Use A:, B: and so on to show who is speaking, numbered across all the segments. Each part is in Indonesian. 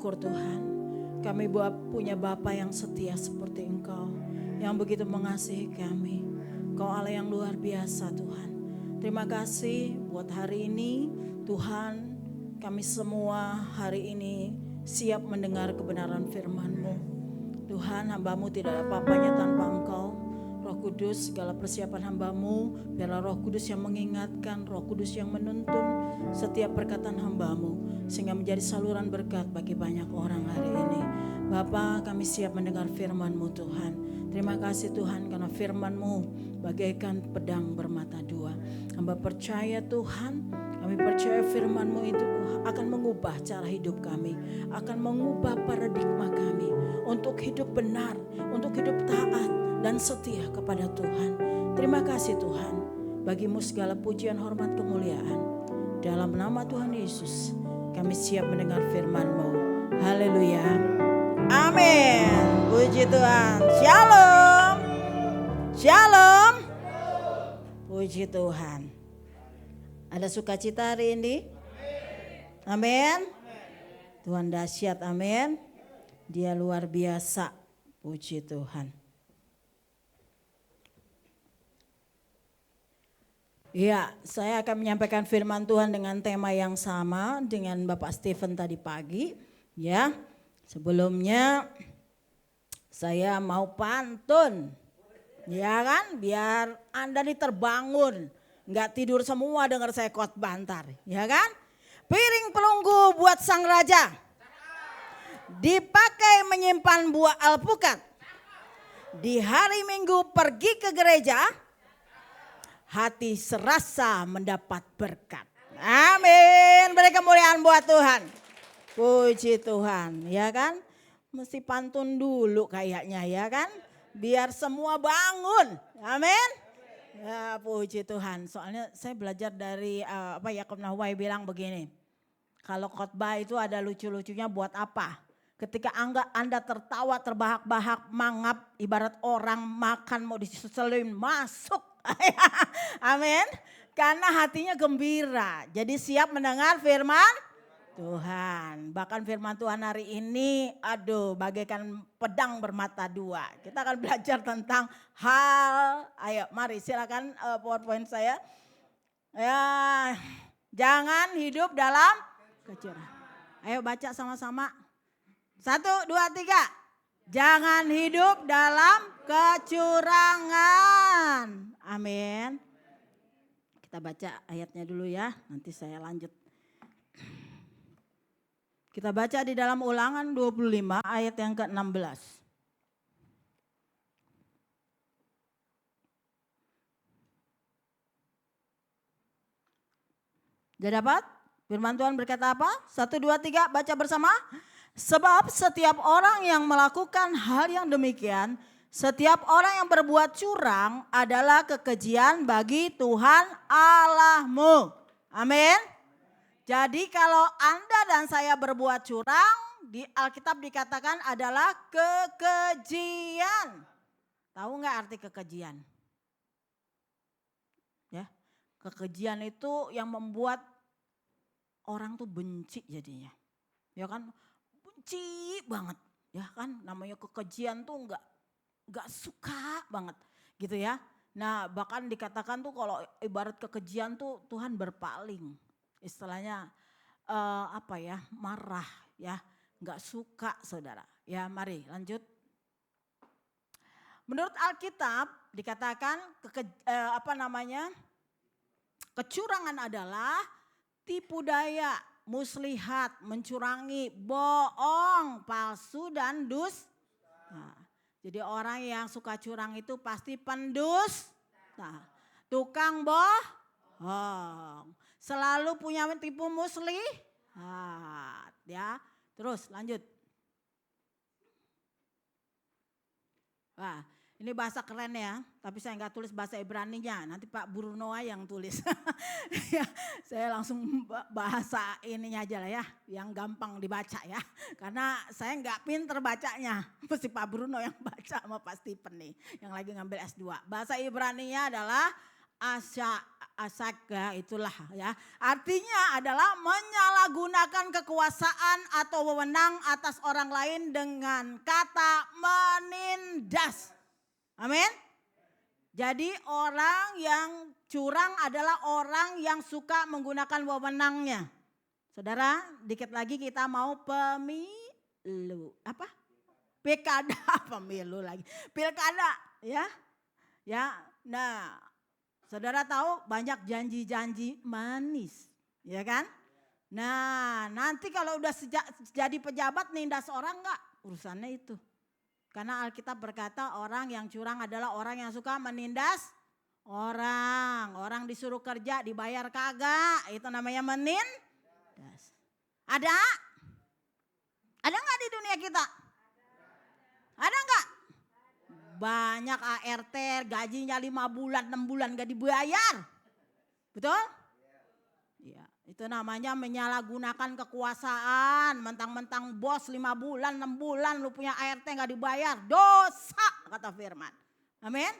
A: bersyukur Tuhan. Kami punya Bapa yang setia seperti Engkau, yang begitu mengasihi kami. Engkau Allah yang luar biasa Tuhan. Terima kasih buat hari ini Tuhan. Kami semua hari ini siap mendengar kebenaran firman-Mu. Tuhan, hamba-Mu tidak ada apa-apanya tanpa Engkau. Roh Kudus, segala persiapan hamba-Mu, biarlah Roh Kudus yang mengingatkan, Roh Kudus yang menuntun setiap perkataan hamba-Mu, sehingga menjadi saluran berkat bagi banyak orang hari ini. Bapa, kami siap mendengar firman-Mu Tuhan. Terima kasih Tuhan karena firman-Mu bagaikan pedang bermata dua. Hamba percaya Tuhan, kami percaya firman-Mu itu akan mengubah cara hidup kami, akan mengubah paradigma kami untuk hidup benar, untuk hidup taat dan setia kepada Tuhan. Terima kasih Tuhan, bagimu segala pujian, hormat, kemuliaan. Dalam nama Tuhan Yesus, kami siap mendengar firman-Mu. Haleluya. Amin. Puji Tuhan. Shalom. Shalom. Puji Tuhan. Ada sukacita hari ini? Amin. Tuhan dahsyat, amin. Dia luar biasa. Puji Tuhan. Ya, saya akan menyampaikan firman Tuhan dengan tema yang sama dengan Bapak Stephen tadi pagi. Ya, sebelumnya saya mau pantun. Ya kan, biar Anda nih terbangun. Enggak tidur semua dengar saya khotbah ntar. Ya kan? Piring pelunggu buat sang raja. Dipakai menyimpan buah alpukat. Di hari Minggu pergi ke gereja. Hati serasa mendapat berkat. Amin. Beri kemuliaan buat Tuhan. Puji Tuhan, ya kan? Mesti pantun dulu kayaknya, ya kan? Biar semua bangun. Amin. Ya, puji Tuhan. Soalnya saya belajar dari Yakub Nahwai bilang begini. Kalau khotbah itu ada lucu-lucunya buat apa? Ketika Anda tertawa terbahak-bahak mangap ibarat orang makan mau diseselin masuk. Amin. Karena hatinya gembira. Jadi siap mendengar firman Tuhan. Bahkan firman Tuhan hari ini bagaikan pedang bermata dua. Kita akan belajar tentang ayo mari silakan PowerPoint saya. Ya, jangan hidup dalam kecurangan. Ayo baca sama-sama. 1, 2, 3. Jangan hidup dalam kecurangan. Amin. Kita baca ayatnya dulu ya, nanti saya lanjut. Kita baca di dalam Ulangan 25 ayat yang ke-16. Sudah dapat? Firman Tuhan berkata apa? 1, 2, 3 baca bersama. Sebab setiap orang yang melakukan hal yang demikian, setiap orang yang berbuat curang adalah kekejian bagi Tuhan Allahmu. Amin. Jadi kalau Anda dan saya berbuat curang, di Alkitab dikatakan adalah kekejian. Tahu nggak arti kekejian? Ya, kekejian itu yang membuat orang tuh benci jadinya. Ya kan? Benci banget, ya kan, namanya kekejian tuh nggak suka banget gitu ya. Nah bahkan dikatakan tuh kalau ibarat kekejian tuh Tuhan berpaling, istilahnya marah ya, nggak suka saudara. Ya mari lanjut. Menurut Alkitab dikatakan kecurangan adalah tipu daya, muslihat, mencurangi, bohong, palsu dan dusta. Nah, jadi orang yang suka curang itu pasti pendusta, tukang bohong, selalu punya tipu muslihat, ya. Terus lanjut. Wah, ini bahasa keren ya, tapi saya nggak tulis bahasa Ibraninya, nanti Pak Bruno yang tulis. Ya, saya langsung bahasa ininya aja lah ya, yang gampang dibaca ya. Karena saya nggak pinter bacanya, mesti Pak Bruno yang baca sama Pak Stephen nih, yang lagi ngambil S2. Bahasa Ibraninya adalah asaga itulah ya. Artinya adalah menyalahgunakan kekuasaan atau wewenang atas orang lain dengan kata menindas. Amin. Jadi orang yang curang adalah orang yang suka menggunakan wewenangnya. Saudara, dikit lagi kita mau pemilu. Apa? Pilkada, pemilu lagi. Pilkada ya. Ya. Nah, saudara tahu banyak janji-janji manis, ya kan? Nah, nanti kalau udah jadi pejabat nindas orang enggak? Urusannya itu. Karena Alkitab berkata orang yang curang adalah orang yang suka menindas orang. Orang disuruh kerja dibayar kagak, itu namanya menindas. Ada? Ada enggak di dunia kita? Ada enggak? Banyak ART gajinya 5 bulan, 6 bulan gak dibayar. Betul? Ya, itu namanya menyalahgunakan kekuasaan. Mentang-mentang bos 5 bulan, 6 bulan lu punya ART gak dibayar. Dosa kata firman. Amin.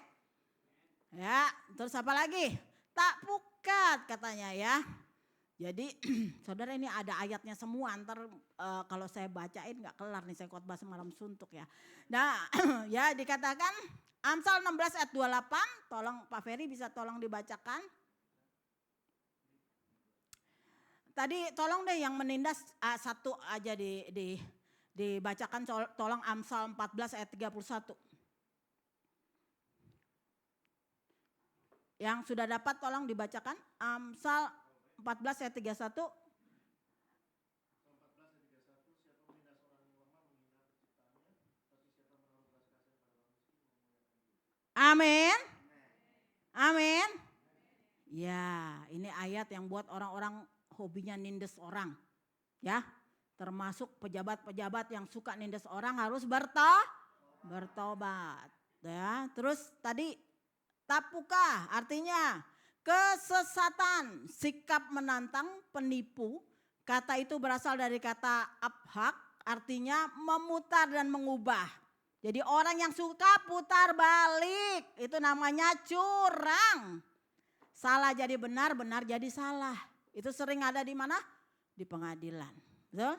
A: Ya, terus apa lagi? Tak pukat katanya ya. Jadi saudara ini ada ayatnya semua, ntar kalau saya bacain gak kelar nih, saya khotbah semalam suntuk ya. Nah ya dikatakan Amsal 16 ayat 28, tolong Pak Ferry bisa tolong dibacakan. Tadi tolong deh yang menindas satu aja dibacakan, tolong Amsal 14 ayat 31. Yang sudah dapat tolong dibacakan Amsal 14 ayat 31. Amin. Amin. Ya, ini ayat yang buat orang-orang hobinya nindes orang. Ya, termasuk pejabat-pejabat yang suka nindes orang harus bertobat. Ya, terus tadi tapuka artinya kesesatan, sikap menantang, penipu. Kata itu berasal dari kata abhak, artinya memutar dan mengubah. Jadi orang yang suka putar balik, itu namanya curang. Salah jadi benar, benar jadi salah. Itu sering ada di mana? Di pengadilan. Betul?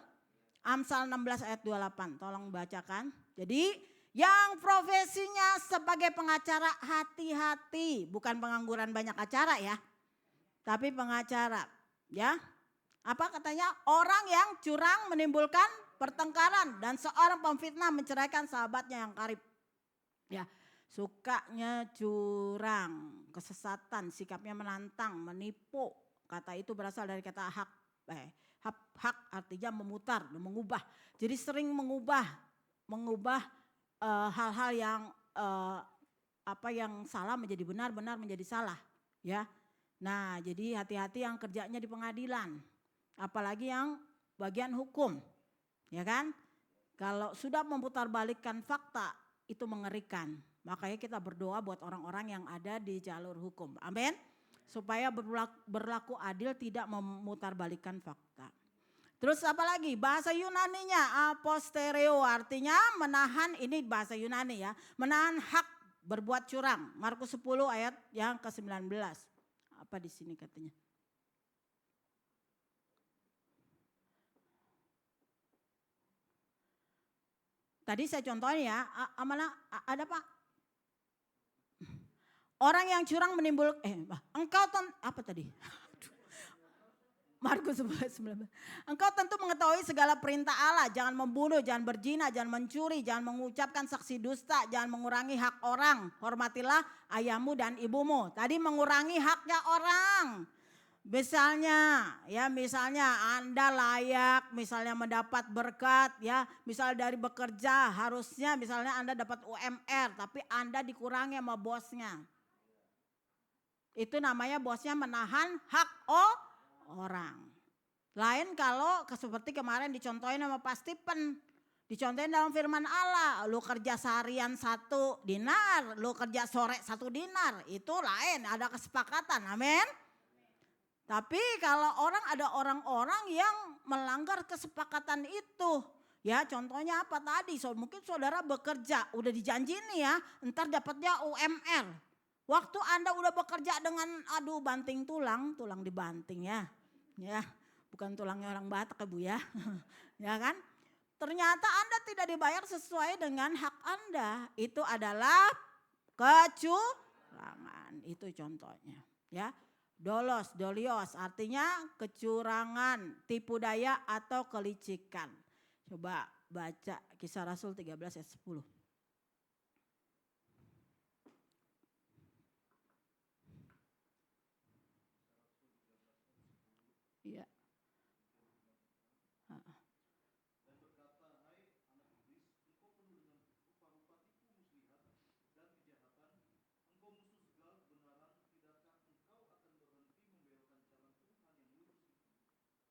A: Amsal 16 ayat 28, tolong bacakan. Jadi yang profesinya sebagai pengacara, hati-hati, bukan pengangguran banyak acara ya, tapi pengacara ya. Apa katanya? Orang yang curang menimbulkan pertengkaran dan seorang pemfitnah menceraikan sahabatnya yang karib. Ya, sukanya curang, kesesatan, sikapnya menantang, menipu. Kata itu berasal dari kata hak artinya memutar, mengubah. Jadi sering mengubah hal-hal yang yang salah menjadi benar, benar menjadi salah, ya. Nah, jadi hati-hati yang kerjanya di pengadilan, apalagi yang bagian hukum, ya kan? Kalau sudah memutarbalikkan fakta itu mengerikan. Makanya kita berdoa buat orang-orang yang ada di jalur hukum. Amin. Supaya berlaku adil, tidak memutarbalikkan fakta. Terus apa lagi? Bahasa Yunaninya apostereo, artinya menahan, ini bahasa Yunani ya. Menahan hak berbuat curang. Markus 10 ayat yang ke-19. Apa di sini katanya? Tadi saya contohin ya, ada Pak? Orang yang curang menimbul, engkau apa tadi? Markus 11:19. Engkau tentu mengetahui segala perintah Allah, jangan membunuh, jangan berzina, jangan mencuri, jangan mengucapkan saksi dusta, jangan mengurangi hak orang, hormatilah ayahmu dan ibumu. Tadi mengurangi haknya orang. Misalnya Anda layak misalnya mendapat berkat ya, misal dari bekerja harusnya misalnya Anda dapat UMR tapi Anda dikurangi sama bosnya. Itu namanya bosnya menahan hak orang. Lain kalau seperti kemarin dicontohin sama Pak Stephen. Dicontohin dalam firman Allah. Lu kerja seharian 1 dinar, lu kerja sore 1 dinar. Itu lain, ada kesepakatan. Amin. Tapi kalau ada orang-orang yang melanggar kesepakatan itu. Ya contohnya apa tadi? Mungkin saudara bekerja, udah dijanji nih ya, ntar dapatnya UMR. Waktu Anda udah bekerja dengan banting tulang dibanting ya. Ya, bukan tulangnya orang Batak ya Bu ya. Ya kan? Ternyata Anda tidak dibayar sesuai dengan hak Anda. Itu adalah kecurangan. Itu contohnya, ya. Dolios artinya kecurangan, tipu daya atau kelicikan. Coba baca Kisah Rasul 13 ayat 10. Iya.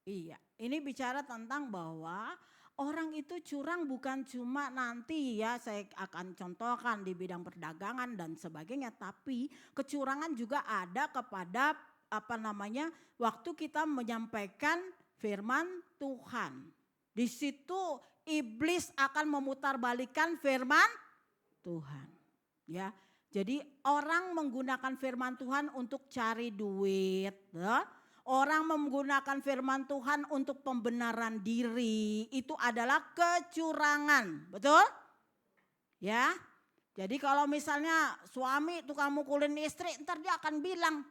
A: Iya, ini bicara tentang bahwa orang itu curang bukan cuma nanti ya saya akan contohkan di bidang perdagangan dan sebagainya, tapi kecurangan juga ada kepada waktu kita menyampaikan firman Tuhan. Di situ iblis akan memutarbalikkan firman Tuhan. Ya, jadi orang menggunakan firman Tuhan untuk cari duit, ya. Orang menggunakan firman Tuhan untuk pembenaran diri, itu adalah kecurangan, betul? Ya, jadi kalau misalnya suami tukang mukulin istri, ntar dia akan bilang,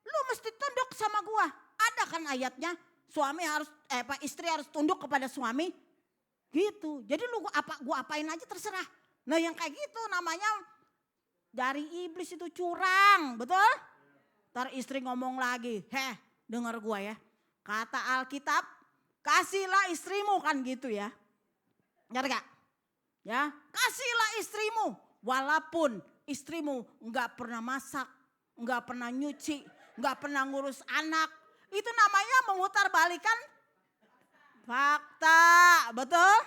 A: lu mesti tunduk sama gua. Ada kan ayatnya, suami harus, istri harus tunduk kepada suami, gitu. Jadi lu gua apain aja terserah. Nah yang kayak gitu namanya dari iblis, itu curang, betul? Ntar istri ngomong lagi, dengar gua ya. Kata Alkitab, kasihlah istrimu, kan gitu ya. Ngerti gak? Ya, kasihlah istrimu. Walaupun istrimu enggak pernah masak, enggak pernah nyuci, enggak pernah ngurus anak. Itu namanya memutarbalikkan fakta, betul?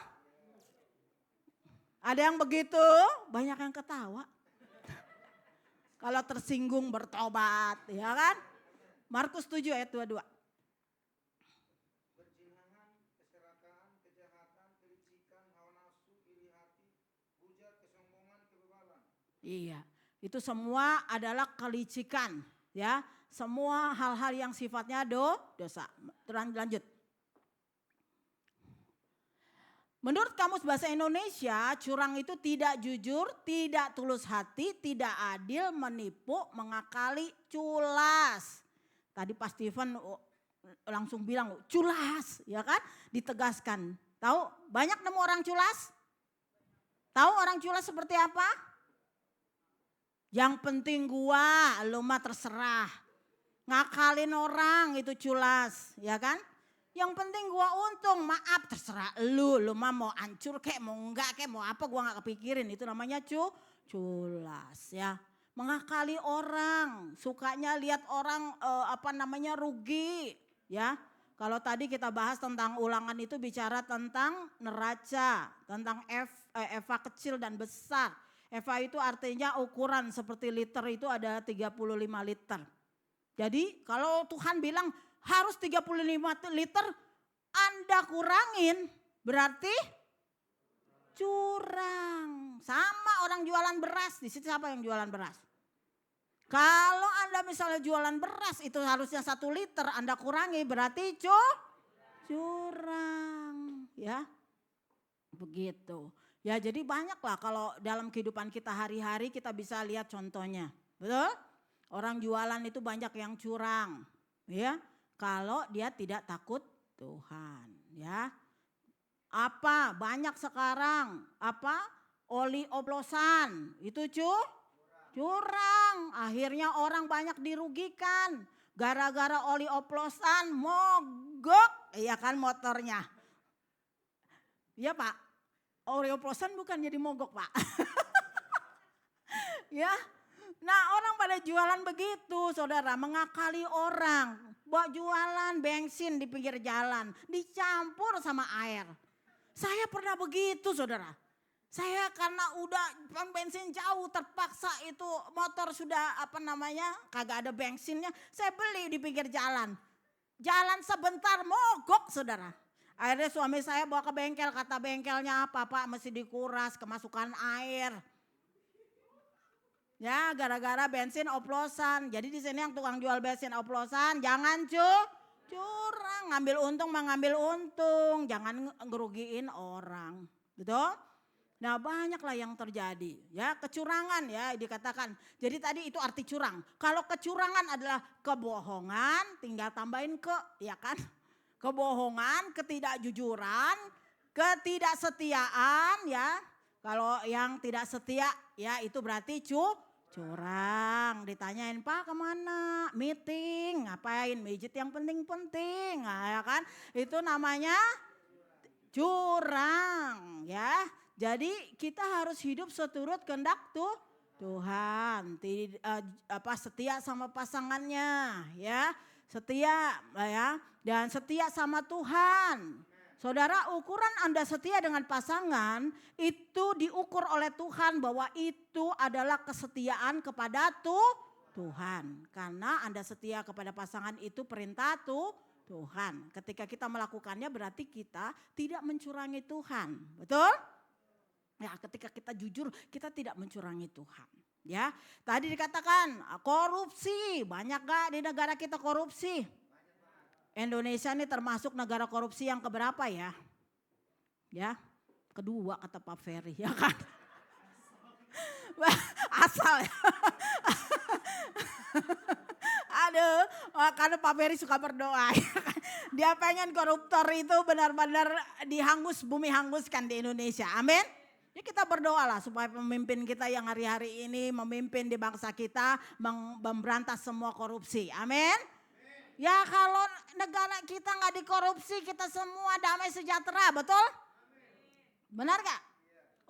A: Ada yang begitu, banyak yang ketawa. Kalau tersinggung bertobat, ya kan? Markus 7 ayat 22.
B: Perzinahan, keserakahan, kejahatan, kelicikan, hawa nafsu, iri hati, hujat, kesombongan, kebebalan.
A: Iya, itu semua adalah kelicikan, ya. Semua hal-hal yang sifatnya dosa. Lanjut. Menurut Kamus Bahasa Indonesia, curang itu tidak jujur, tidak tulus hati, tidak adil, menipu, mengakali, culas. Tadi Pak Steven langsung bilang culas, ya kan? Ditegaskan. Tahu banyak nemu orang culas? Tahu orang culas seperti apa? Yang penting gua, lu mah terserah. Ngakalin orang itu culas, ya kan? Yang penting gua untung, maaf terserah lu mah mau hancur kek, mau enggak kek, mau apa gua enggak kepikirin. Itu namanya culas ya. Mengakali orang, sukanya lihat orang rugi ya. Kalau tadi kita bahas tentang ulangan itu bicara tentang neraca, tentang Eva kecil dan besar. Eva itu artinya ukuran seperti liter itu ada 35 liter. Jadi kalau Tuhan bilang harus 35 liter, Anda kurangin berarti curang. Sama orang jualan beras, di situ siapa yang jualan beras? Kalau Anda misalnya jualan beras itu harusnya 1 liter, Anda kurangi berarti curang. Ya, begitu. Ya jadi banyaklah kalau dalam kehidupan kita hari-hari kita bisa lihat contohnya. Betul? Orang jualan itu banyak yang curang. Ya. Kalau dia tidak takut Tuhan, ya. Apa banyak sekarang oli oplosan itu curang. Akhirnya orang banyak dirugikan gara-gara oli oplosan mogok, iya kan motornya. Iya Pak, oli oplosan bukan jadi mogok Pak. Ya. Nah orang pada jualan begitu saudara, mengakali orang. Bawa jualan bensin di pinggir jalan, dicampur sama air. Saya pernah begitu saudara. Saya karena udah bensin jauh terpaksa itu motor sudah kagak ada bensinnya. Saya beli di pinggir jalan. Jalan sebentar mogok saudara. Akhirnya suami saya bawa ke bengkel, kata bengkelnya Pak mesti dikuras kemasukan air. Ya, gara-gara bensin oplosan. Jadi di sini yang tukang jual bensin oplosan jangan curang, ngambil untung mengambil untung, jangan ngerugiin orang. Betul? Nah, banyaklah yang terjadi, ya, kecurangan ya dikatakan. Jadi tadi itu arti curang. Kalau kecurangan adalah kebohongan, tinggal tambahin ya kan? Kebohongan, ketidakjujuran, ketidaksetiaan ya. Kalau yang tidak setia ya itu berarti curang. Ditanyain, "Pak kemana? Meeting, ngapain? Mijit yang penting-penting." Nah, ya kan? Itu namanya curang ya. Jadi kita harus hidup seturut kehendak Tuhan. Setia sama pasangannya ya. Setia ya, dan setia sama Tuhan. Saudara, ukuran Anda setia dengan pasangan itu diukur oleh Tuhan bahwa itu adalah kesetiaan kepada Tuhan. Karena Anda setia kepada pasangan itu perintah Tuhan. Ketika kita melakukannya berarti kita tidak mencurangi Tuhan. Betul? Ya, ketika kita jujur, kita tidak mencurangi Tuhan. Ya, tadi dikatakan korupsi, banyak gak di negara kita korupsi? Indonesia ini termasuk negara korupsi yang keberapa ya? Ya, kedua kata Pak Ferry, ya kan? Asal ya. Aduh, karena Pak Ferry suka berdoa. Dia pengen koruptor itu benar-benar bumi hanguskan di Indonesia. Amin. Ya kita berdoalah supaya pemimpin kita yang hari-hari ini memimpin di bangsa kita memberantas semua korupsi. Amin. Ya kalau negara kita nggak dikorupsi kita semua damai sejahtera, betul? Benar gak?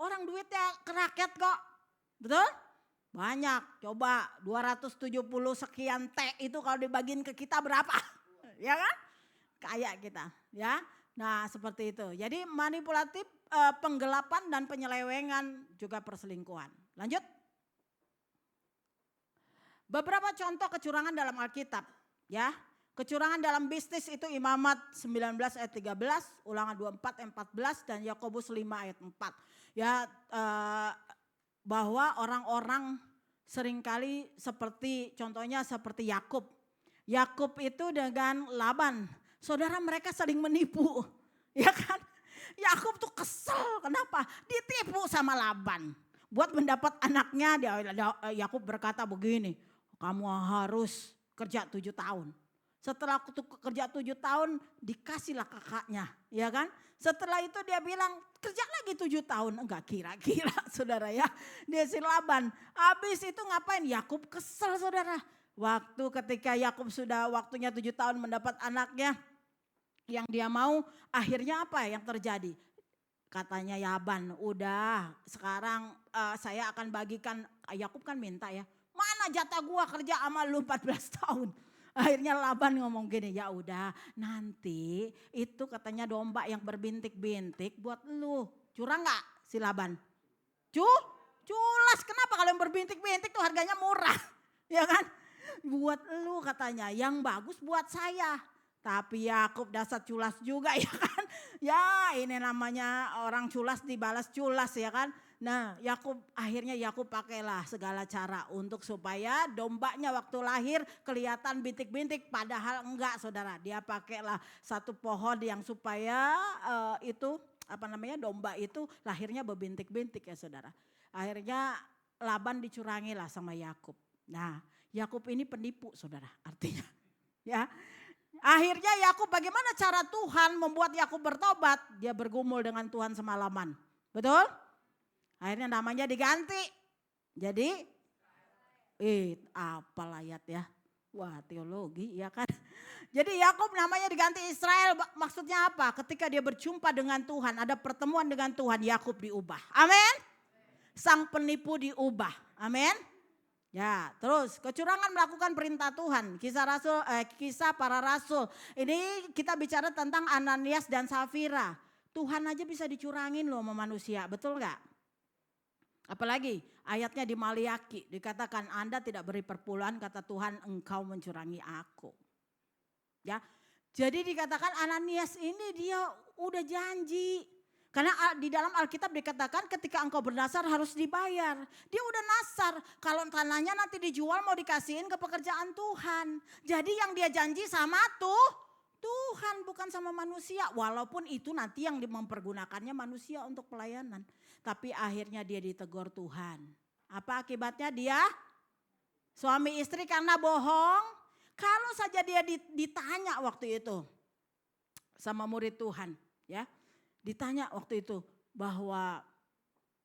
A: Orang duitnya ke rakyat kok, betul? Banyak, coba 270 sekian T itu kalau dibagiin ke kita berapa? Ya kan? Kaya kita ya. Nah seperti itu. Jadi manipulatif, penggelapan dan penyelewengan juga perselingkuhan. Lanjut. Beberapa contoh kecurangan dalam Alkitab ya. Kecurangan dalam bisnis itu Imamat 19 ayat 13, Ulangan 24 ayat 14 dan Yakobus 5 ayat 4. Ya bahwa orang-orang seringkali contohnya seperti Yakub. Yakub itu dengan Laban. Saudara, mereka saling menipu. Ya kan? Yakub tuh kesel, kenapa? Ditipu sama Laban. Buat mendapat anaknya, Yakub berkata begini, "Kamu harus kerja 7 tahun. Setelah kerja 7 tahun dikasihlah kakaknya, ya kan? Setelah itu dia bilang kerja lagi 7 tahun. Enggak kira-kira saudara ya. Dia si Laban. Habis itu ngapain? Yakub kesel saudara. Waktu ketika Yakub sudah waktunya 7 tahun mendapat anaknya yang dia mau, akhirnya apa yang terjadi? Katanya Laban, udah sekarang saya akan bagikan, Yakub kan minta ya. Mana jatah gua kerja sama lu 14 tahun. Akhirnya Laban ngomong gini, ya udah nanti itu katanya domba yang berbintik-bintik buat lu. Curang gak si Laban? Culas, kenapa kalau yang berbintik-bintik tuh harganya murah. Ya kan? Buat lu katanya, yang bagus buat saya. Tapi Yakub dasar culas juga ya kan. Ya ini namanya orang culas dibalas culas ya kan. Nah akhirnya Yakub pakailah segala cara untuk supaya dombanya waktu lahir kelihatan bintik-bintik. Padahal enggak saudara. Dia pakailah satu pohon yang supaya domba itu lahirnya berbintik-bintik ya saudara. Akhirnya Laban dicurangilah sama Yakub. Nah Yakub ini penipu saudara artinya ya. Akhirnya Yakub, bagaimana cara Tuhan membuat Yakub bertobat? Dia bergumul dengan Tuhan semalaman. Betul? Akhirnya namanya diganti. Jadi apa ayat ya? Wah, teologi ya kan. Jadi Yakub namanya diganti Israel. Maksudnya apa? Ketika dia berjumpa dengan Tuhan, ada pertemuan dengan Tuhan, Yakub diubah. Amin. Sang penipu diubah. Amin. Ya, terus kecurangan melakukan perintah Tuhan. Kisah para rasul. Ini kita bicara tentang Ananias dan Safira. Tuhan aja bisa dicurangin loh sama manusia, betul nggak? Apalagi ayatnya di Maliaki dikatakan Anda tidak beri perpuluhan, kata Tuhan, engkau mencurangi aku. Ya, jadi dikatakan Ananias ini dia udah janji. Karena di dalam Alkitab dikatakan ketika engkau bernasar harus dibayar. Dia udah nasar, kalau tanahnya nanti dijual mau dikasihin ke pekerjaan Tuhan. Jadi yang dia janji sama Tuhan, bukan sama manusia. Walaupun itu nanti yang mempergunakannya manusia untuk pelayanan. Tapi akhirnya dia ditegur Tuhan. Apa akibatnya dia? Suami istri karena bohong. Kalau saja dia ditanya waktu itu sama murid Tuhan, ya. Ditanya waktu itu bahwa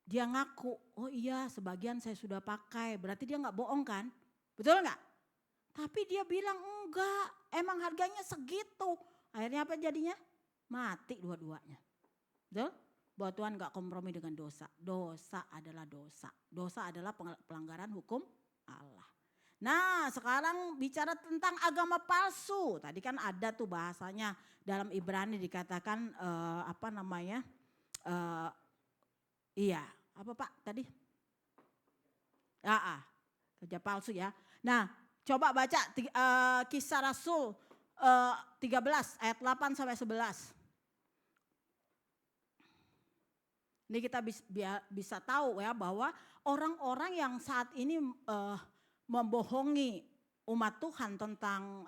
A: dia ngaku, oh iya sebagian saya sudah pakai, berarti dia nggak bohong kan? Betul nggak? Tapi dia bilang enggak, emang harganya segitu. Akhirnya apa jadinya? Mati dua-duanya. Betul? Bahwa Tuhan nggak kompromi dengan dosa. Dosa adalah dosa. Dosa adalah pelanggaran hukum Allah. Nah sekarang bicara tentang agama palsu. Tadi kan ada tuh bahasanya dalam Ibrani dikatakan iya apa Pak tadi? Kerja palsu ya. Nah coba baca Kisah Rasul 13 ayat 8 sampai 11. Ini kita bisa tahu ya bahwa orang-orang yang saat ini membohongi umat Tuhan tentang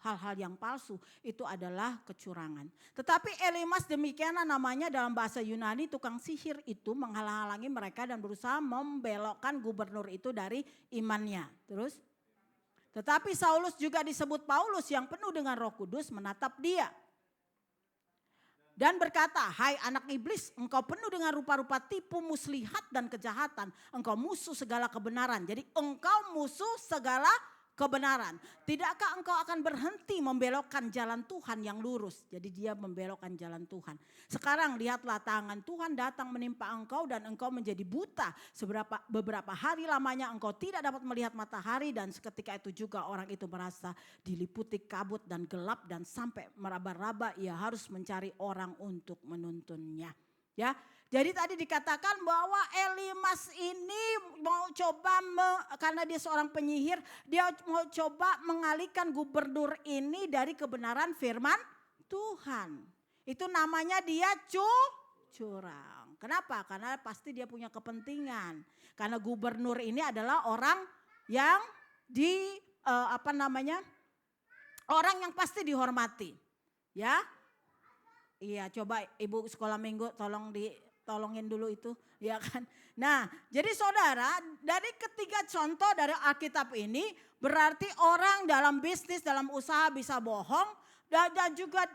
A: hal-hal yang palsu itu adalah kecurangan. Tetapi Elimas demikian namanya dalam bahasa Yunani, tukang sihir itu menghalang-halangi mereka dan berusaha membelokkan gubernur itu dari imannya. Terus, tetapi Saulus juga disebut Paulus yang penuh dengan Roh Kudus menatap dia. Dan berkata, hai anak iblis, engkau penuh dengan rupa-rupa tipu, muslihat dan kejahatan. Engkau musuh segala kebenaran. Jadi engkau musuh segala kebenaran. Tidakkah engkau akan berhenti membelokkan jalan Tuhan yang lurus? Jadi dia membelokkan jalan Tuhan. Sekarang lihatlah tangan Tuhan datang menimpa engkau dan engkau menjadi buta. Beberapa hari lamanya engkau tidak dapat melihat matahari dan seketika itu juga orang itu merasa diliputi kabut dan gelap dan sampai meraba-raba ia harus mencari orang untuk menuntunnya. Ya, jadi tadi dikatakan bahwa Elimas ini mau coba karena dia seorang penyihir, dia mau coba mengalihkan gubernur ini dari kebenaran firman Tuhan. Itu namanya dia curang. Kenapa? Karena pasti dia punya kepentingan. Karena gubernur ini adalah orang yang orang yang pasti dihormati. Ya. Iya, coba Ibu sekolah minggu tolongin dulu itu, ya kan. Nah, jadi saudara, dari ketiga contoh dari Alkitab ini berarti orang dalam bisnis, dalam usaha bisa bohong dan juga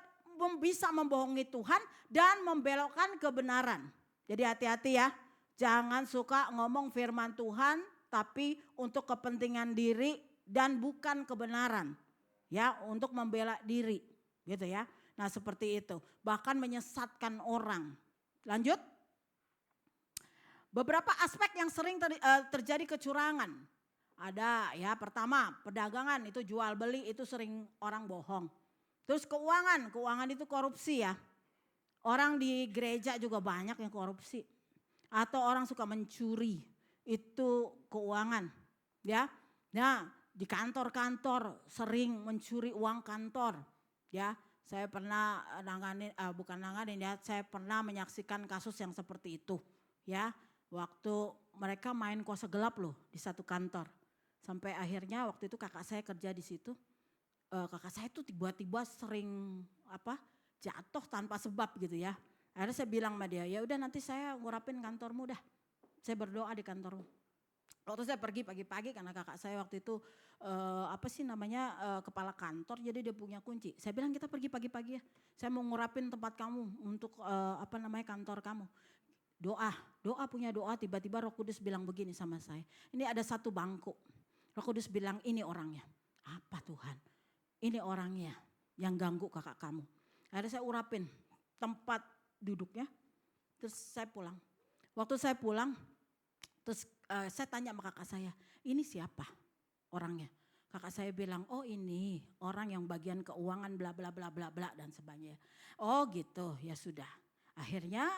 A: bisa membohongi Tuhan dan membelokkan kebenaran. Jadi hati-hati ya, jangan suka ngomong firman Tuhan tapi untuk kepentingan diri dan bukan kebenaran. Ya, untuk membela diri, gitu ya. Nah seperti itu, bahkan menyesatkan orang. Lanjut. Beberapa aspek yang sering terjadi kecurangan. Ada ya, pertama perdagangan itu jual beli itu sering orang bohong. Terus keuangan itu korupsi ya. Orang di gereja juga banyak yang korupsi. Atau orang suka mencuri, itu keuangan ya. Nah di kantor-kantor sering mencuri uang kantor ya. Saya pernah saya pernah menyaksikan kasus yang seperti itu ya. Waktu mereka main kuasa gelap loh di satu kantor. Sampai akhirnya waktu itu kakak saya kerja di situ. Kakak saya tuh tiba-tiba sering jatuh tanpa sebab gitu ya. Akhirnya saya bilang sama dia, ya udah nanti saya ngurapin kantormu dah. Saya berdoa di kantormu. Waktu saya pergi pagi-pagi karena kakak saya waktu itu kepala kantor, jadi dia punya kunci. Saya bilang kita pergi pagi-pagi ya. Saya mau ngurapin tempat kamu untuk kantor kamu. Doa punya doa, tiba-tiba Roh Kudus bilang begini sama saya. Ini ada satu bangku. Roh Kudus bilang ini orangnya. Apa Tuhan? Ini orangnya yang ganggu kakak kamu. Akhirnya saya urapin tempat duduknya. Terus saya pulang. Waktu saya pulang, terus saya tanya sama kakak saya, ini siapa orangnya? Kakak saya bilang, oh ini orang yang bagian keuangan bla bla bla bla bla dan sebagainya. Oh gitu, ya sudah. Akhirnya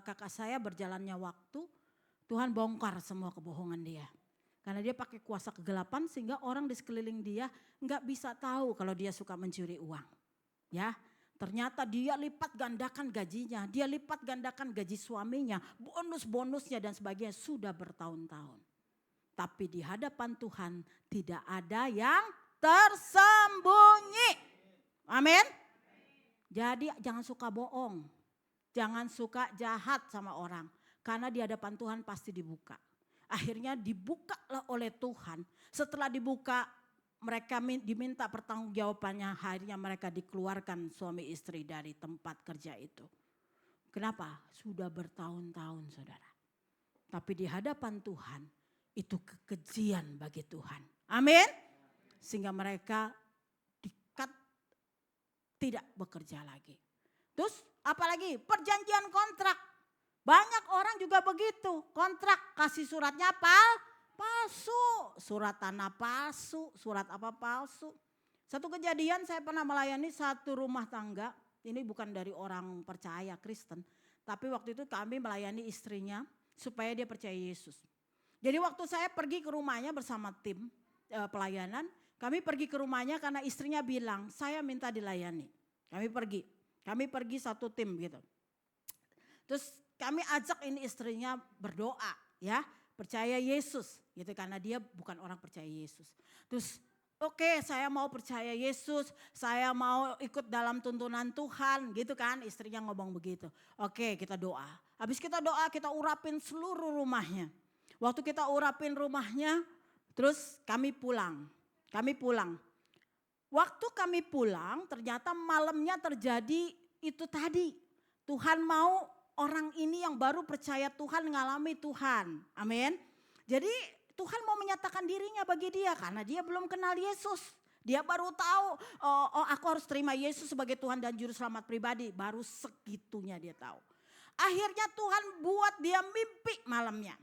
A: kakak saya berjalannya waktu, Tuhan bongkar semua kebohongan dia. Karena dia pakai kuasa kegelapan sehingga orang di sekeliling dia nggak bisa tahu kalau dia suka mencuri uang. Ya, Ternyata dia lipat gandakan gajinya, dia lipat gandakan gaji suaminya, bonus-bonusnya dan sebagainya sudah bertahun-tahun. Tapi di hadapan Tuhan tidak ada yang tersembunyi. Amin. Jadi jangan suka bohong, jangan suka jahat sama orang. Karena di hadapan Tuhan pasti dibuka. Akhirnya dibukalah oleh Tuhan. Setelah dibuka mereka diminta pertanggungjawabannya, akhirnya mereka dikeluarkan suami istri dari tempat kerja itu. Kenapa? Sudah bertahun-tahun saudara. Tapi di hadapan Tuhan itu kekejian bagi Tuhan. Amin. Sehingga mereka dikat tidak bekerja lagi. Terus apalagi perjanjian kontrak. Banyak orang juga begitu. Kontrak kasih suratnya palsu, surat tanah palsu, surat apa palsu. Satu kejadian saya pernah melayani satu rumah tangga, ini bukan dari orang percaya Kristen, tapi waktu itu kami melayani istrinya supaya dia percaya Yesus. Jadi waktu saya pergi ke rumahnya bersama tim pelayanan, kami pergi ke rumahnya karena istrinya bilang, saya minta dilayani. Kami pergi satu tim gitu. Terus kami ajak ini istrinya berdoa ya. Percaya Yesus gitu karena dia bukan orang percaya Yesus. Terus oke, saya mau percaya Yesus, saya mau ikut dalam tuntunan Tuhan gitu kan, istrinya ngomong begitu. Oke, kita doa. Habis kita doa kita urapin seluruh rumahnya. Waktu kita urapin rumahnya terus kami pulang. Waktu kami pulang ternyata malamnya terjadi itu tadi. Tuhan mau orang ini yang baru percaya Tuhan mengalami Tuhan. Amin. Jadi Tuhan mau menyatakan dirinya bagi dia karena dia belum kenal Yesus. Dia baru tahu, oh aku harus terima Yesus sebagai Tuhan dan Juru Selamat pribadi. Baru segitunya dia tahu. Akhirnya Tuhan buat dia mimpi malamnya.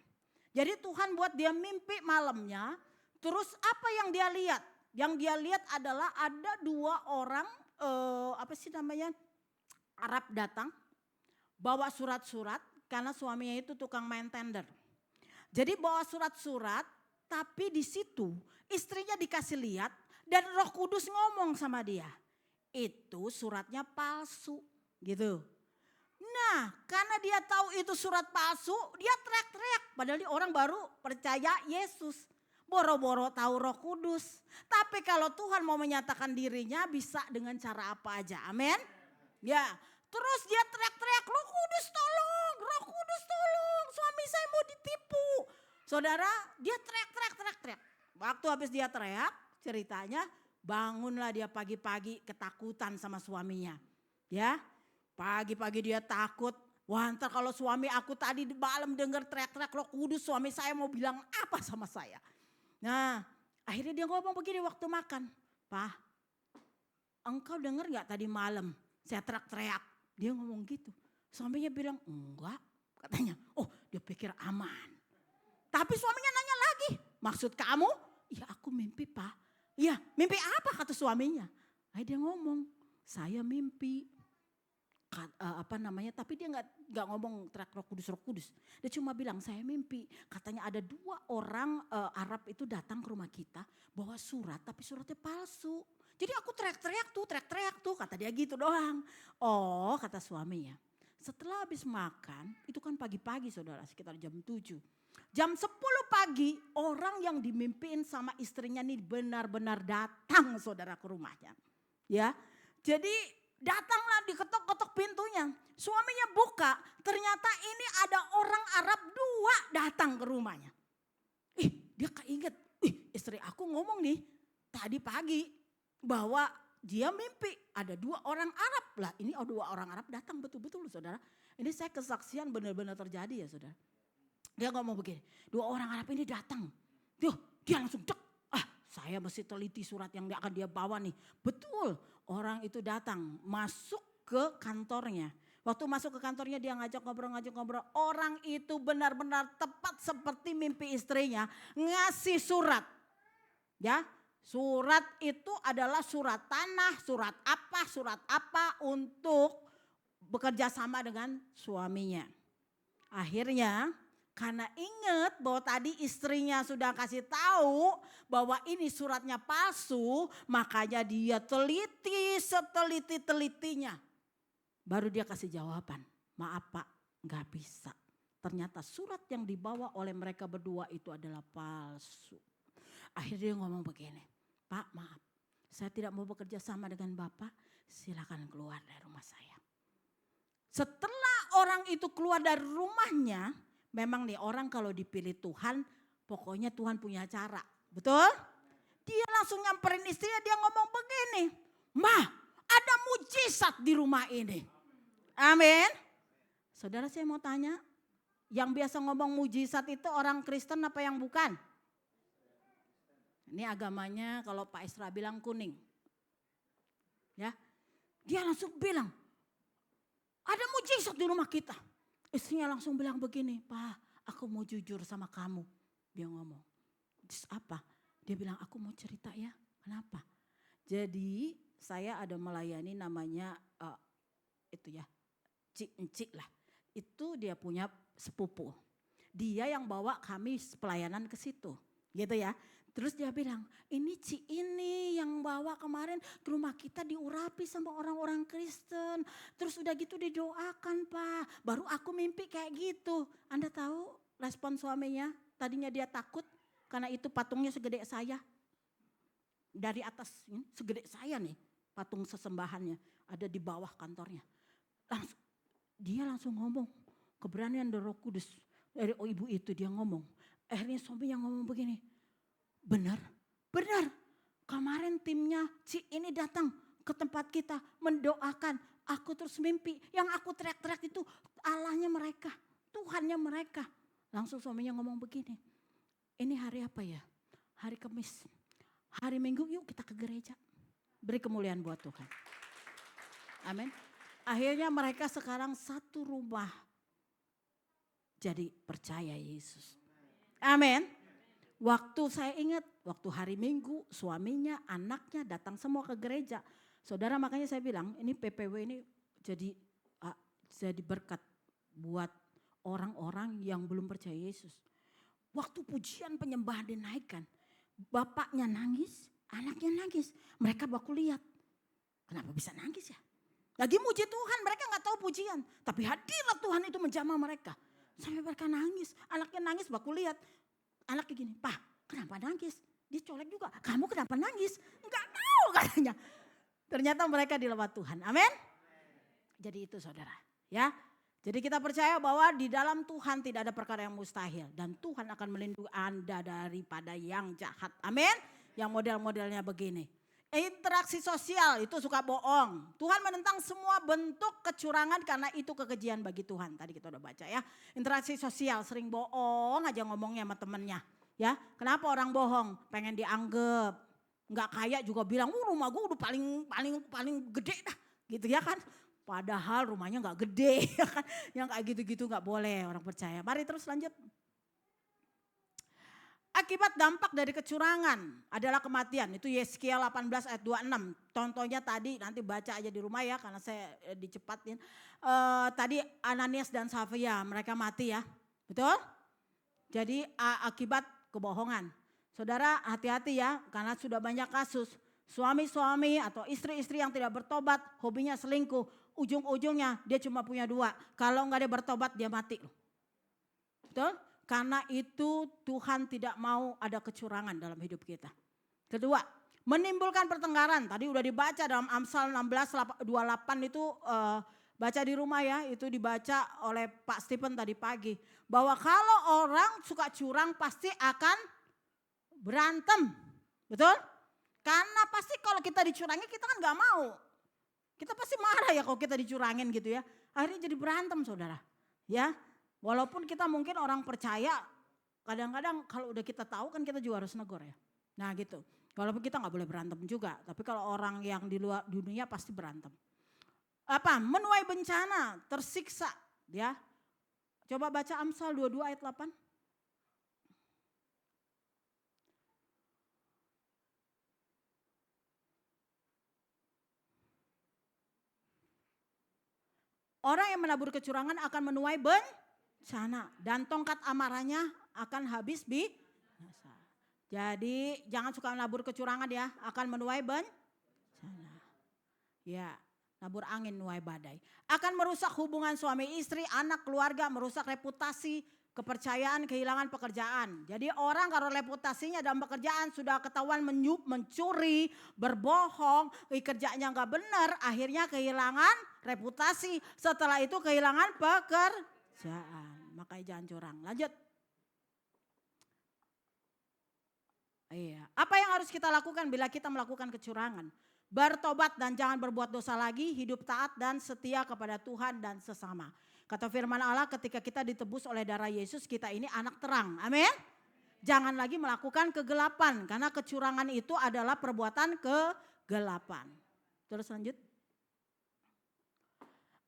A: Jadi Tuhan buat dia mimpi malamnya. Terus apa yang dia lihat? Yang dia lihat adalah ada dua orang, Arab datang. Bawa surat-surat karena suaminya itu tukang main tender. Jadi bawa surat-surat tapi di situ istrinya dikasih lihat dan Roh Kudus ngomong sama dia. Itu suratnya palsu gitu. Nah karena dia tahu itu surat palsu dia teriak-teriak. Padahal dia orang baru percaya Yesus. Boro-boro tahu Roh Kudus. Tapi kalau Tuhan mau menyatakan dirinya bisa dengan cara apa aja. Amin. Ya. Terus dia teriak-teriak, Roh Kudus tolong, suami saya mau ditipu. Saudara, dia teriak. Waktu habis dia teriak, ceritanya bangunlah dia pagi-pagi ketakutan sama suaminya. Ya, pagi-pagi dia takut, wah ntar kalau suami aku tadi di malam dengar teriak-teriak Roh Kudus, suami saya mau bilang apa sama saya. Nah, akhirnya dia ngomong begini waktu makan, Pak, engkau dengar gak tadi malam saya teriak-teriak? Dia ngomong gitu. Suaminya bilang enggak katanya. Oh dia pikir aman. Tapi suaminya nanya lagi. Maksud kamu? Ya aku mimpi Pak. Ya mimpi apa kata suaminya. Dia ngomong saya mimpi. Tapi dia nggak ngomong teriak Roh Kudus. Dia cuma bilang saya mimpi. Katanya ada dua orang Arab itu datang ke rumah kita. Bawa surat tapi suratnya palsu. Jadi aku teriak-teriak tuh, kata dia gitu doang. Oh kata suaminya, setelah habis makan, itu kan pagi-pagi saudara sekitar jam 7. Jam 10 pagi orang yang dimimpiin sama istrinya nih benar-benar datang saudara ke rumahnya. Ya, jadi datanglah diketok-ketok pintunya. Suaminya buka, ternyata ini ada orang Arab dua datang ke rumahnya. Dia keinget, istri aku ngomong nih tadi pagi. Bahwa dia mimpi ada dua orang Arab lah. Ini dua orang Arab datang betul-betul saudara. Ini saya kesaksian benar-benar terjadi ya saudara. Dia ngomong begini, dua orang Arab ini datang. Dia langsung cek. Saya mesti teliti surat yang akan dia bawa nih. Betul orang itu datang masuk ke kantornya. Waktu masuk ke kantornya dia ngajak ngobrol. Orang itu benar-benar tepat seperti mimpi istrinya. Ngasih surat. Ya. Surat itu adalah surat tanah, surat apa untuk bekerja sama dengan suaminya. Akhirnya karena ingat bahwa tadi istrinya sudah kasih tahu bahwa ini suratnya palsu, makanya dia teliti seteliti-telitinya. Baru dia kasih jawaban, maaf Pak, gak bisa. Ternyata surat yang dibawa oleh mereka berdua itu adalah palsu. Akhirnya dia ngomong begini, Pak maaf, saya tidak mau bekerja sama dengan Bapak, silakan keluar dari rumah saya. Setelah orang itu keluar dari rumahnya, memang nih orang kalau dipilih Tuhan, pokoknya Tuhan punya cara, betul? Dia langsung nyamperin istrinya, dia ngomong begini, Ma, ada mujizat di rumah ini. Amin. Saudara saya mau tanya, yang biasa ngomong mujizat itu orang Kristen apa yang bukan? Ini agamanya kalau Pak Isra bilang kuning. Ya, dia langsung bilang, ada mujizat di rumah kita. Istrinya langsung bilang begini, Pak aku mau jujur sama kamu. Dia ngomong, apa? Dia bilang aku mau cerita ya, kenapa? Jadi saya ada melayani namanya itu ya, Cik lah. Itu dia punya sepupu. Dia yang bawa kami pelayanan ke situ. Gitu ya. Terus dia bilang, ini Ci ini yang bawa kemarin ke rumah kita diurapi sama orang-orang Kristen. Terus udah gitu didoakan Pak. Baru aku mimpi kayak gitu. Anda tahu respon suaminya? Tadinya dia takut karena itu patungnya segede saya. Dari atas ini segede saya nih patung sesembahannya. Ada di bawah kantornya. Dia langsung ngomong, keberanian dari Roh Kudus dari ibu itu dia ngomong. Akhirnya suaminya ngomong begini, benar, kemarin timnya Ci ini datang ke tempat kita mendoakan. Aku terus mimpi, yang aku teriak-teriak itu Allahnya mereka, Tuhannya mereka. Langsung suaminya ngomong begini, ini hari apa ya? Hari Kamis, hari Minggu yuk kita ke gereja. Beri kemuliaan buat Tuhan. Amin. Akhirnya mereka sekarang satu rumah jadi percaya Yesus. Amin. Waktu saya ingat, waktu hari Minggu suaminya, anaknya datang semua ke gereja. Saudara makanya saya bilang ini PPW ini jadi berkat buat orang-orang yang belum percaya Yesus. Waktu pujian penyembahan dinaikkan, bapaknya nangis, anaknya nangis. Mereka baku lihat, kenapa bisa nangis ya? Lagi muji Tuhan, mereka gak tahu pujian. Tapi hadirlah Tuhan itu menjamah mereka. Sampai mereka nangis, anaknya nangis, baku lihat. Anaknya gini, Pak kenapa nangis? Dia colek juga, kamu kenapa nangis? Enggak tahu katanya. Ternyata mereka dilewat Tuhan, amin. Jadi itu saudara, ya. Jadi kita percaya bahwa di dalam Tuhan tidak ada perkara yang mustahil. Dan Tuhan akan melindungi Anda daripada yang jahat, amin. Yang model-modelnya begini. Interaksi sosial itu suka bohong. Tuhan menentang semua bentuk kecurangan karena itu kekejian bagi Tuhan. Tadi kita udah baca ya. Interaksi sosial sering bohong aja ngomongnya sama temennya. Ya, kenapa orang bohong? Pengen dianggap. Nggak kaya juga bilang, rumah gue udah paling gede dah. Gitu ya kan. Padahal rumahnya nggak gede. Ya kan? Yang kayak gitu-gitu nggak boleh orang percaya. Mari terus lanjut. Akibat dampak dari kecurangan adalah kematian. Itu Yeskiel 18 ayat 26. Contohnya tadi nanti baca aja di rumah ya karena saya dicepatin. Tadi Ananias dan Safira mereka mati ya. Betul? Jadi akibat kebohongan. Saudara hati-hati ya karena sudah banyak kasus. Suami-suami atau istri-istri yang tidak bertobat hobinya selingkuh. Ujung-ujungnya dia cuma punya 2. Kalau enggak dia bertobat dia mati. Betul? Karena itu Tuhan tidak mau ada kecurangan dalam hidup kita. Kedua, menimbulkan pertengkaran. Tadi udah dibaca dalam Amsal 16:28 itu baca di rumah ya. Itu dibaca oleh Pak Stephen tadi pagi. Bahwa kalau orang suka curang pasti akan berantem. Betul? Karena pasti kalau kita dicurangi kita kan gak mau. Kita pasti marah ya kalau kita dicurangin gitu ya. Akhirnya jadi berantem saudara. Ya. Walaupun kita mungkin orang percaya, kadang-kadang kalau udah kita tahu kan kita juga harus negor ya. Nah gitu, walaupun kita gak boleh berantem juga, tapi kalau orang yang di luar dunia pasti berantem. Apa? Menuai bencana, tersiksa ya. Coba baca Amsal 22 ayat 8. Orang yang menabur kecurangan akan menuai bencana dan tongkat amarahnya akan habis binasa. Jadi jangan suka menabur kecurangan ya, akan menuai bencana. Ya, nabur angin nuai badai. Akan merusak hubungan suami istri, anak, keluarga, merusak reputasi, kepercayaan, kehilangan pekerjaan. Jadi orang kalau reputasinya dalam pekerjaan sudah ketahuan mencuri, berbohong, kerjanya nggak benar, akhirnya kehilangan reputasi. Setelah itu kehilangan pekerjaan. Makanya jangan curang. Lanjut. Iya. Apa yang harus kita lakukan bila kita melakukan kecurangan? Bertobat dan jangan berbuat dosa lagi, hidup taat dan setia kepada Tuhan dan sesama. Kata firman Allah, ketika kita ditebus oleh darah Yesus, kita ini anak terang. Amin. Jangan lagi melakukan kegelapan, karena kecurangan itu adalah perbuatan kegelapan. Terus lanjut.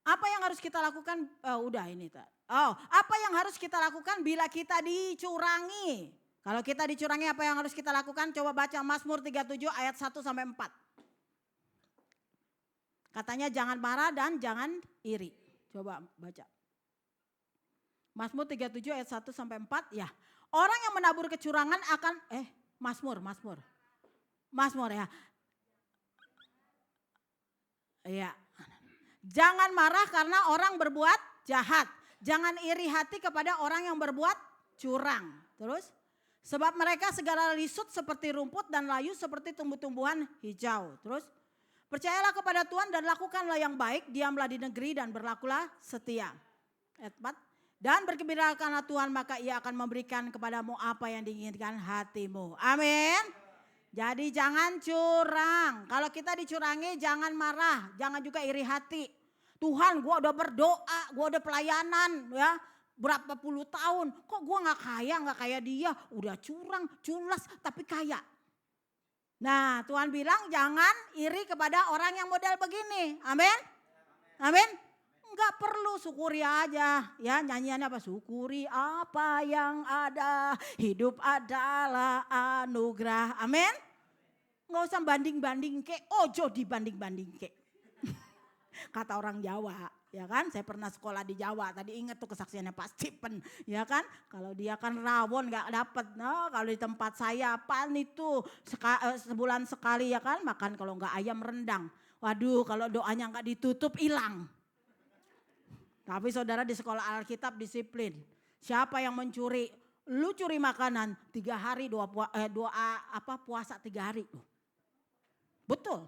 A: Apa yang harus kita lakukan? Udah ini. Apa yang harus kita lakukan bila kita dicurangi? Kalau kita dicurangi apa yang harus kita lakukan? Coba baca Mazmur 37 ayat 1 sampai 4. Katanya jangan marah dan jangan iri. Coba baca. Mazmur 37 ayat 1 sampai 4 ya. Orang yang menabur kecurangan akan Mazmur ya. Iya. Jangan marah karena orang berbuat jahat. Jangan iri hati kepada orang yang berbuat curang. Terus? Sebab mereka segala lisut seperti rumput dan layu seperti tumbuh-tumbuhan hijau. Terus? Percayalah kepada Tuhan dan lakukanlah yang baik, diamlah di negeri dan berlakulah setia. Ayat 4. Dan bergembirakanlah Tuhan maka ia akan memberikan kepadamu apa yang diinginkan hatimu. Amin. Jadi jangan curang. Kalau kita dicurangi jangan marah, jangan juga iri hati. Tuhan gua udah berdoa, gua udah pelayanan ya. Berapa puluh tahun, kok gua gak kayak dia. Udah curang, culas tapi kaya. Nah Tuhan bilang jangan iri kepada orang yang model begini. Amin. Amin. Enggak perlu, syukuri aja. Ya nyanyiannya apa? Syukuri apa yang ada. Hidup adalah anugerah. Amin. Enggak usah banding-banding ke. Ojo dibanding-banding ke. Kata orang Jawa. Ya kan, saya pernah sekolah di Jawa. Tadi ingat tuh kesaksiannya Pak Stephen. Ya kan, kalau dia kan rawon gak dapet. Nah, kalau di tempat saya apaan itu sebulan sekali ya kan. Makan kalau gak ayam rendang. Waduh kalau doanya gak ditutup hilang. Tapi saudara di sekolah Alkitab disiplin. Siapa yang mencuri? Lu curi makanan 3 hari puasa 3 hari. Betul.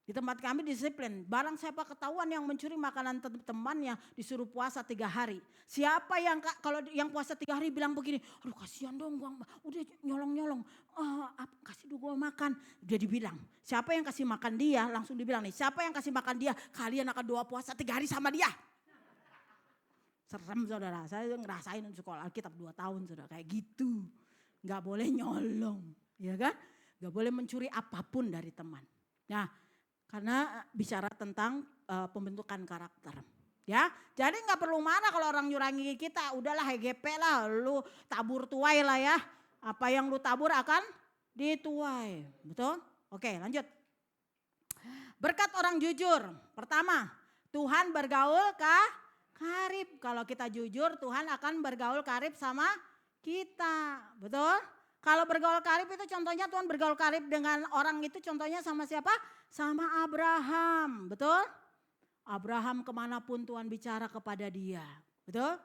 A: Di tempat kami disiplin. Barang siapa ketahuan yang mencuri makanan temannya disuruh puasa 3 hari. Siapa yang kalau yang puasa 3 hari bilang begini. Aduh kasihan dong gua udah nyolong-nyolong. Kasih dulu gua makan. Dia dibilang. Siapa yang kasih makan dia langsung dibilang nih. Siapa yang kasih makan dia kalian akan doa puasa 3 hari sama dia. Serem saudara, saya ngerasain di sekolah Alkitab 2 tahun saudara, kayak gitu. Gak boleh nyolong, ya kan? Gak boleh mencuri apapun dari teman. Nah, karena bicara tentang pembentukan karakter. Ya, jadi gak perlu marah kalau orang nyurangi kita, udahlah HGP lah, lu tabur tuai lah ya. Apa yang lu tabur akan dituai, betul? Oke lanjut. Berkat orang jujur, pertama Tuhan bergaul karib. Kalau kita jujur Tuhan akan bergaul karib sama kita. Betul? Kalau bergaul karib itu contohnya Tuhan bergaul karib dengan orang itu contohnya sama siapa? Sama Abraham. Betul? Abraham kemanapun Tuhan bicara kepada dia. Betul?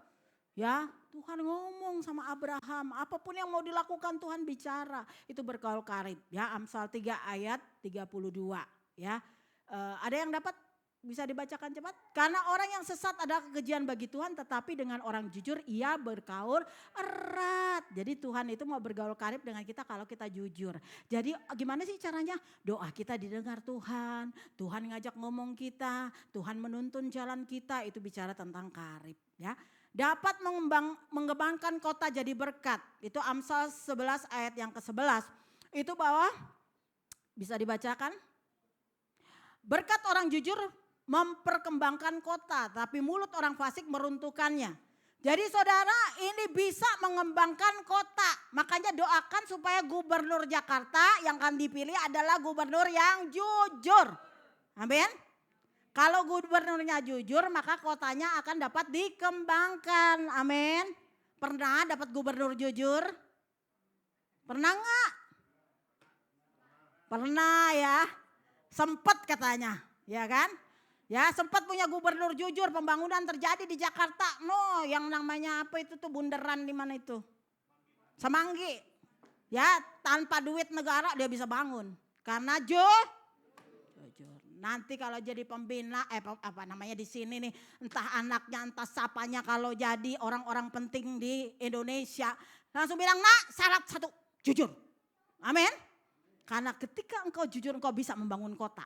A: Ya Tuhan ngomong sama Abraham. Apapun yang mau dilakukan Tuhan bicara. Itu bergaul karib. Ya Amsal 3 ayat 32. Ya, ada yang dapat? Bisa dibacakan cepat. Karena orang yang sesat adalah kekejian bagi Tuhan. Tetapi dengan orang jujur ia bergaul erat. Jadi Tuhan itu mau bergaul karib dengan kita kalau kita jujur. Jadi gimana sih caranya? Doa kita didengar Tuhan. Tuhan ngajak ngomong kita. Tuhan menuntun jalan kita. Itu bicara tentang karib. Ya. Dapat mengembangkan kota jadi berkat. Itu Amsal 11 ayat yang ke-11. Itu bahwa bisa dibacakan. Berkat orang jujur memperkembangkan kota, tapi mulut orang fasik meruntuhkannya. Jadi saudara ini bisa mengembangkan kota. Makanya doakan supaya gubernur Jakarta yang akan dipilih adalah gubernur yang jujur. Amin. Kalau gubernurnya jujur maka kotanya akan dapat dikembangkan. Amin. Pernah dapat gubernur jujur? Pernah enggak? Pernah ya. Sempet katanya, ya kan?
C: Ya sempat punya gubernur jujur, pembangunan terjadi di Jakarta. No, yang namanya apa itu tuh bundaran di mana itu? Semanggi. Ya tanpa duit negara dia bisa bangun. Karena jujur. Nanti kalau jadi pembina, apa namanya di sini nih, entah anaknya, entah sapanya kalau jadi orang-orang penting di Indonesia. Langsung bilang, nak syarat satu, jujur. Amin. Karena ketika engkau jujur engkau bisa membangun kota.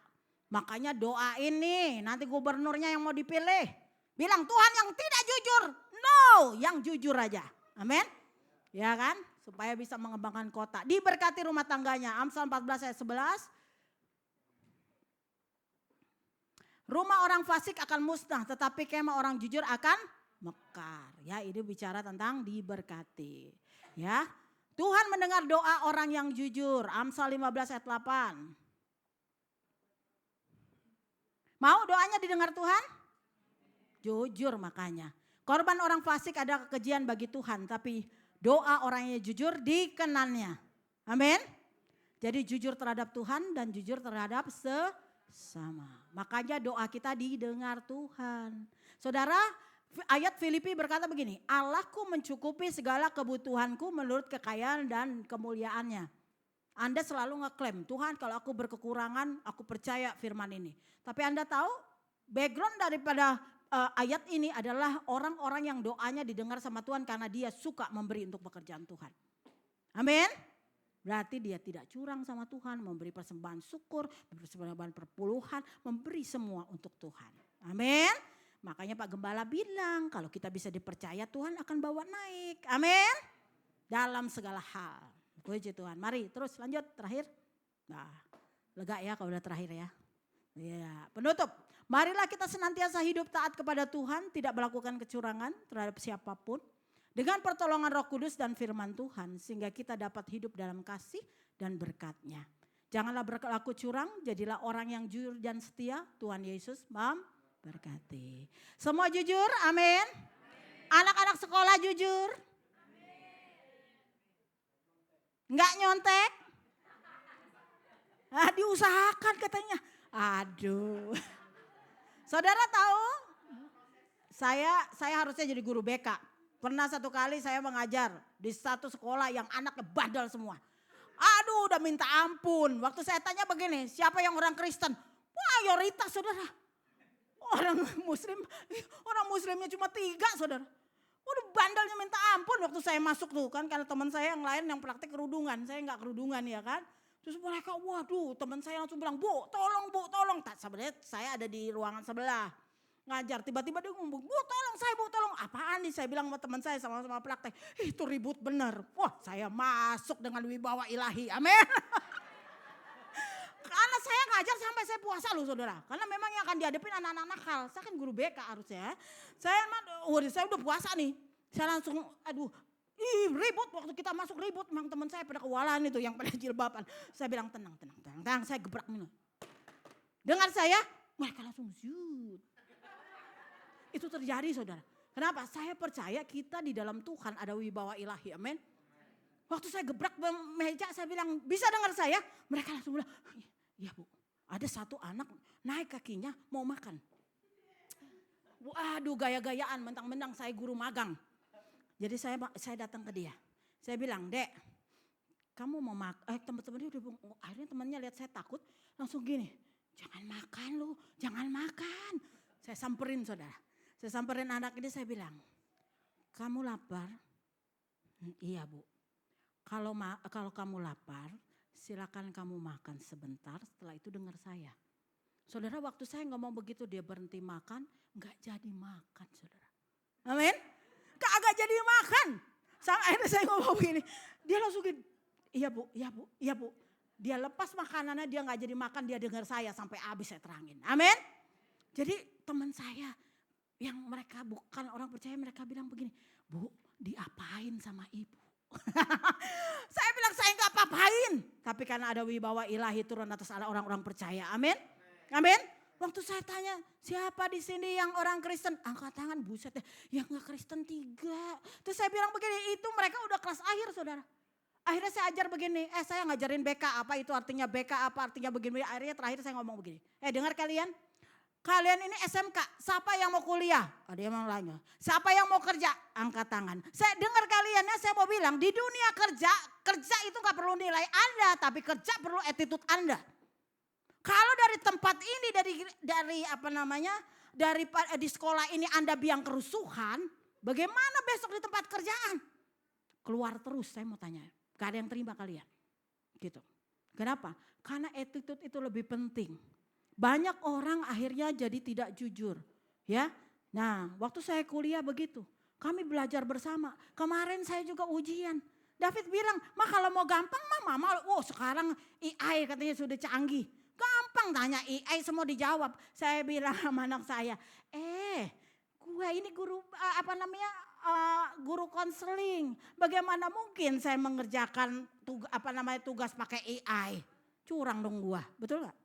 C: Makanya doa ini nanti gubernurnya yang mau dipilih. Bilang Tuhan yang tidak jujur. No, yang jujur aja. Amin. Ya kan? Supaya bisa mengembangkan kota. Diberkati rumah tangganya. Amsal 14 ayat 11. Rumah orang fasik akan musnah. Tetapi kemah orang jujur akan mekar. Ya ini bicara tentang diberkati. Ya. Tuhan mendengar doa orang yang jujur. Amsal 15 ayat 8. Mau doanya didengar Tuhan? Jujur makanya. Korban orang fasik ada kekejian bagi Tuhan. Tapi doa orang yang jujur dikenannya. Amin. Jadi jujur terhadap Tuhan dan jujur terhadap sesama. Makanya doa kita didengar Tuhan. Saudara, ayat Filipi berkata begini. Allahku mencukupi segala kebutuhanku menurut kekayaan dan kemuliaannya. Anda selalu ngeklaim, Tuhan kalau aku berkekurangan, aku percaya firman ini. Tapi Anda tahu background daripada ayat ini adalah orang-orang yang doanya didengar sama Tuhan karena dia suka memberi untuk pekerjaan Tuhan. Amin. Berarti dia tidak curang sama Tuhan, memberi persembahan syukur, memberi persembahan perpuluhan, memberi semua untuk Tuhan. Amin. Makanya Pak Gembala bilang kalau kita bisa dipercaya Tuhan akan bawa naik. Amin. Dalam segala hal. Puji Tuhan. Mari terus lanjut terakhir. Nah, lega ya kalau udah terakhir ya. Ya, penutup. Marilah kita senantiasa hidup taat kepada Tuhan, tidak melakukan kecurangan terhadap siapapun. Dengan pertolongan Roh Kudus dan firman Tuhan sehingga kita dapat hidup dalam kasih dan berkat-Nya. Janganlah berlaku curang, jadilah orang yang jujur dan setia. Tuhan Yesus memberkati. Semua jujur, amin. Anak-anak sekolah jujur. Enggak nyontek. Nah, diusahakan katanya. Aduh. Saudara tahu? Saya harusnya jadi guru BK. Pernah satu kali saya mengajar di satu sekolah yang anaknya bandel semua. Aduh, udah minta ampun. Waktu saya tanya begini, siapa yang orang Kristen? Mayoritas, saudara. Orang muslimnya cuma 3, saudara. Udah bandelnya minta ampun waktu saya masuk tuh kan. Karena teman saya yang lain yang praktek kerudungan. Saya gak kerudungan ya kan. Terus mereka waduh teman saya langsung bilang bu tolong. Sebenarnya saya ada di ruangan sebelah. Ngajar tiba-tiba dia ngomong bu tolong. Apaan nih saya bilang sama teman saya sama-sama praktek. Itu ribut bener. Wah saya masuk dengan wibawa ilahi. Amin. Karena saya ngajar sampai saya puasa loh saudara. Karena memang yang akan dihadapin anak-anak nakal. Saya kan guru BK harusnya. Saya udah puasa nih. Saya langsung ribut waktu kita masuk ribut. Memang teman saya pada kewalahan itu yang pada jilbaban. Saya bilang tenang. Saya gebrak minum. Dengar saya mereka langsung zut. Itu terjadi saudara. Kenapa? Saya percaya kita di dalam Tuhan ada wibawa ilahi. Amin. Waktu saya gebrak meja saya bilang bisa dengar saya. Mereka langsung bilang iya bu, ada satu anak naik kakinya mau makan. Waduh gaya-gayaan mentang-mentang saya guru magang. Jadi saya datang ke dia. Saya bilang, Dek, kamu mau makan? Teman-teman dia udah akhirnya temannya lihat saya takut. Langsung gini, jangan makan lu, jangan makan. Saya samperin saudara. Saya samperin anak ini saya bilang, kamu lapar? Iya bu. Kalau kamu lapar, silakan kamu makan sebentar, setelah itu dengar saya. Saudara waktu saya ngomong begitu dia berhenti makan, gak jadi makan saudara. Amin. Kagak jadi makan. Sampai akhirnya saya ngomong begini, dia langsung gini, iya bu. Dia lepas makanannya dia gak jadi makan, dia dengar saya sampai habis saya terangin. Amin. Jadi teman saya yang mereka bukan orang percaya mereka bilang begini, bu diapain sama ibu? Saya bilang saya nggak apa-apain. Tapi karena ada wibawa ilahi turun atas orang-orang percaya. Amin. Amin. Waktu saya tanya siapa di sini yang orang Kristen? Angkat tangan buset deh. Yang nggak Kristen 3. Terus saya bilang begini itu mereka udah kelas akhir saudara. Akhirnya saya ajar begini. Saya ngajarin BK apa itu artinya BK apa artinya begini. Akhirnya terakhir saya ngomong begini. Dengar kalian. Kalian ini SMK, siapa yang mau kuliah? Ada yang mau nanya. Siapa yang mau kerja? Angkat tangan. Saya dengar kalian ya, saya mau bilang di dunia kerja, kerja itu gak perlu nilai Anda, tapi kerja perlu attitude Anda. Kalau dari tempat ini, dari apa namanya, di sekolah ini Anda biang kerusuhan, bagaimana besok di tempat kerjaan? Keluar terus, saya mau tanya. Gak ada yang terima kalian. Gitu. Kenapa? Karena attitude itu lebih penting. Banyak orang akhirnya jadi tidak jujur, ya. Nah, waktu saya kuliah begitu, kami belajar bersama. Kemarin saya juga ujian. David bilang, "Ma kalau mau gampang mama, sekarang AI katanya sudah canggih. Gampang tanya AI semua dijawab." Saya bilang sama anak saya, gue ini guru guru konseling. Bagaimana mungkin saya mengerjakan tugas pakai AI? Curang dong gua, betul gak?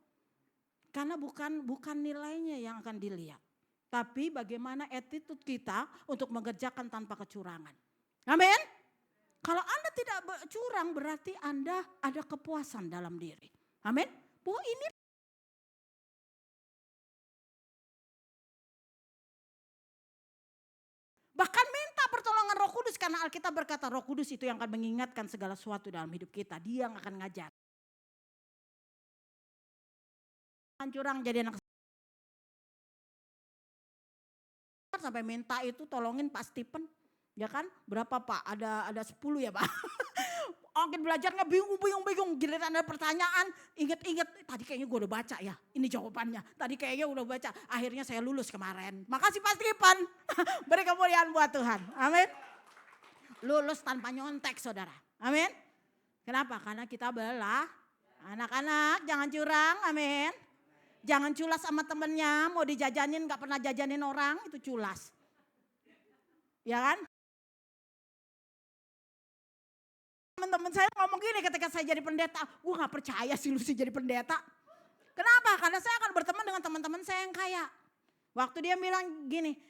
C: Karena bukan nilainya yang akan dilihat. Tapi bagaimana attitude kita untuk mengerjakan tanpa kecurangan. Amin. Kalau Anda tidak curang berarti Anda ada kepuasan dalam diri. Amin. Bahwa ini bahkan minta pertolongan Roh Kudus karena Alkitab berkata Roh Kudus itu yang akan mengingatkan segala sesuatu dalam hidup kita. Dia yang akan ngajar. Curang jadi anak sampai minta itu tolongin Pak Stephen, ya kan? Berapa Pak? Ada 10 ya Pak. Mungkin belajarnya bingung. Giliran ada pertanyaan, inget. Tadi kayaknya gue udah baca ya, ini jawabannya. Tadi kayaknya udah baca, akhirnya saya lulus kemarin. Makasih Pak Stephen, beri kemuliaan buat Tuhan. Amin. Lulus tanpa nyontek saudara. Amin. Kenapa? Karena kita belah. Anak-anak jangan curang, amin. Jangan culas sama temennya, mau dijajanin gak pernah jajanin orang, itu culas. Ya kan? Teman-teman saya ngomong gini ketika saya jadi pendeta, gue gak percaya sih Lucy jadi pendeta. Kenapa? Karena saya akan berteman dengan teman-teman saya yang kaya. Waktu dia bilang gini,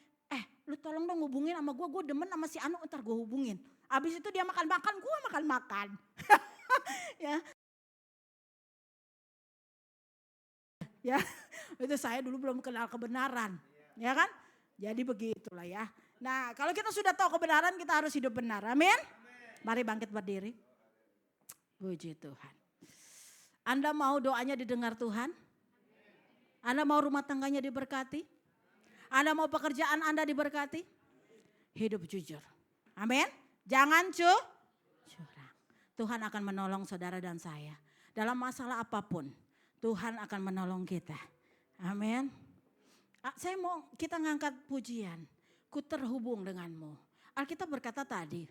C: lu tolong dong hubungin sama gue demen sama si Anu, ntar gue hubungin. Abis itu dia makan-makan, gue makan-makan. Ya, itu saya dulu belum kenal kebenaran, ya kan? Jadi begitulah ya. Nah, kalau kita sudah tahu kebenaran, kita harus hidup benar. Amin. Mari bangkit berdiri. Puji Tuhan. Anda mau doanya didengar Tuhan? Anda mau rumah tangganya diberkati? Anda mau pekerjaan Anda diberkati? Hidup jujur. Amin. Jangan curang. Tuhan akan menolong saudara dan saya dalam masalah apapun. Tuhan akan menolong kita. Amin. Saya mau kita ngangkat pujian. Ku terhubung denganmu. Alkitab berkata tadi,